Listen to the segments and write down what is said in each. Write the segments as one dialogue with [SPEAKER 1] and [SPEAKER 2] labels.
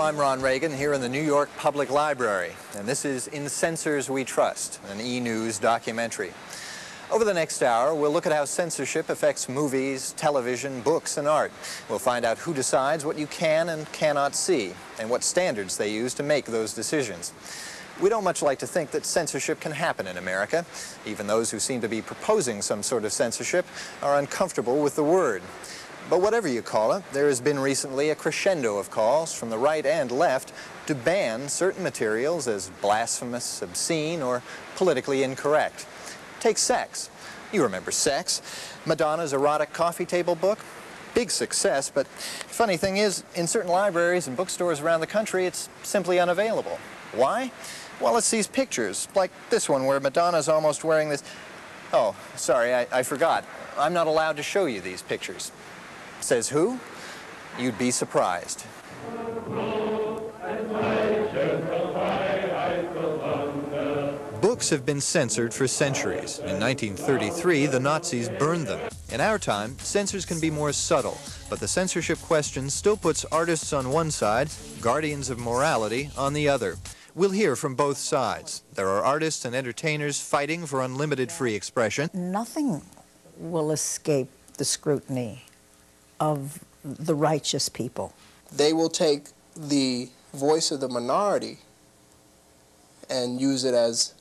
[SPEAKER 1] I'm Ron Reagan here in the New York Public Library, and this is In Censors We Trust, an E-News documentary. Over the next hour, we'll look at how censorship affects movies, television, books, and art. We'll find out who decides what you can and cannot see, and what standards they use to make those decisions. We don't much like to think that censorship can happen in America. Even those who seem to be proposing some sort of censorship are uncomfortable with the word. But whatever you call it, there has been recently a crescendo of calls from the right and left to ban certain materials as blasphemous, obscene, or politically incorrect. Take Sex. You remember Sex, Madonna's erotic coffee table book? Big success, but funny thing is, in certain libraries and bookstores around the country, it's simply unavailable. Why? Well, it's these pictures, like this one where Madonna's almost wearing this... Oh, sorry, I forgot. I'm not allowed to show you these pictures. Says who? You'd be surprised. Books have been censored for centuries. In 1933, the Nazis burned them. In our time, censors can be more subtle, but the censorship question still puts artists on one side, guardians of morality on the other. We'll hear from both sides. There are artists and entertainers fighting for unlimited free expression.
[SPEAKER 2] Nothing will escape the scrutiny of the righteous people.
[SPEAKER 3] They will take the voice of the minority and use it as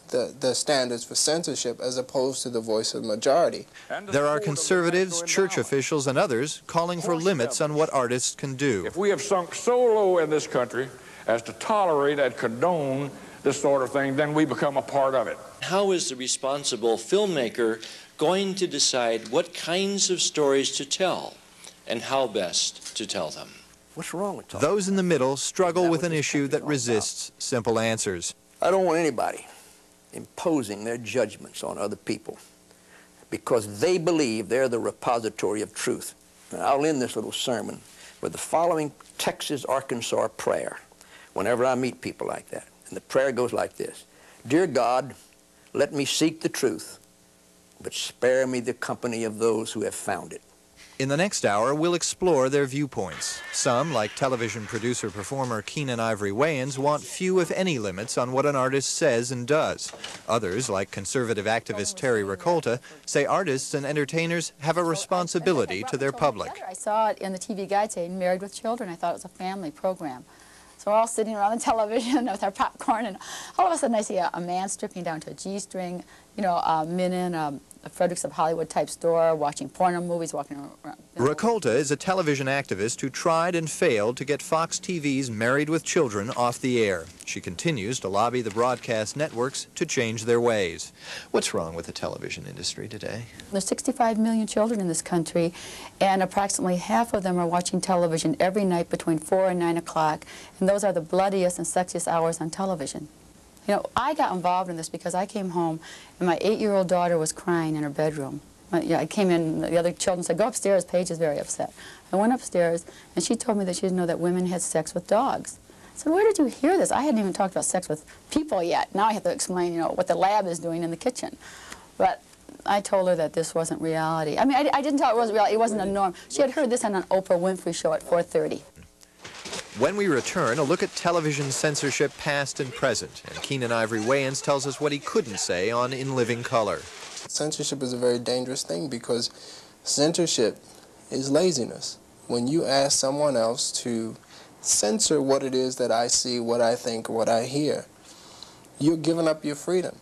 [SPEAKER 3] the standards for censorship as opposed to the voice of the majority.
[SPEAKER 1] There are conservatives, church officials, and others calling for limits on what artists can do.
[SPEAKER 4] If we have sunk so low in this country as to tolerate and condone this sort of thing, then we become a part of it.
[SPEAKER 5] How is the responsible filmmaker going to decide what kinds of stories to tell and how best to tell them?
[SPEAKER 6] What's wrong with that?
[SPEAKER 1] Those in the middle struggle with an issue that resists simple answers.
[SPEAKER 6] I don't want anybody imposing their judgments on other people because they believe they're the repository of truth. And I'll end this little sermon with the following Texas, Arkansas prayer whenever I meet people like that. And the prayer goes like this: Dear God, let me seek the truth, but spare me the company of those who have found it.
[SPEAKER 1] In the next hour, we'll explore their viewpoints. Some, like television producer-performer Keenan Ivory Wayans, want few, if any, limits on what an artist says and does. Others, like conservative activist Terry Ricolta, say artists and entertainers have a responsibility to their public.
[SPEAKER 7] I saw it in the TV guide saying Married with Children. I thought it was a family program. So we're all sitting around the television with our popcorn, and all of a sudden I see a man stripping down to a G-string, you know, men in a Fredericks of Hollywood type store, watching porno movies, walking around.
[SPEAKER 1] Ricolta is a television activist who tried and failed to get Fox TV's Married with Children off the air. She continues to lobby the broadcast networks to change their ways. What's wrong with the television industry today?
[SPEAKER 7] There's 65 million children in this country, and approximately half of them are watching television every night between 4 and 9 o'clock, and those are the bloodiest and sexiest hours on television. You know, I got involved in this because I came home and my 8-year-old daughter was crying in her bedroom. I came in, the other children said, go upstairs, Paige is very upset. I went upstairs and she told me that she didn't know that women had sex with dogs. I said, where did you hear this? I hadn't even talked about sex with people yet. Now I have to explain, you know, what the lab is doing in the kitchen. But I told her that this wasn't reality. I mean, I didn't tell her it wasn't reality, it wasn't a norm. She had heard this on an Oprah Winfrey show at 4:30.
[SPEAKER 1] When we return, a look at television censorship past and present, and Keenan Ivory Wayans tells us what he couldn't say on In Living Color.
[SPEAKER 3] Censorship is a very dangerous thing because censorship is laziness. When you ask someone else to censor what it is that I see, what I think, what I hear, you're giving up your freedom.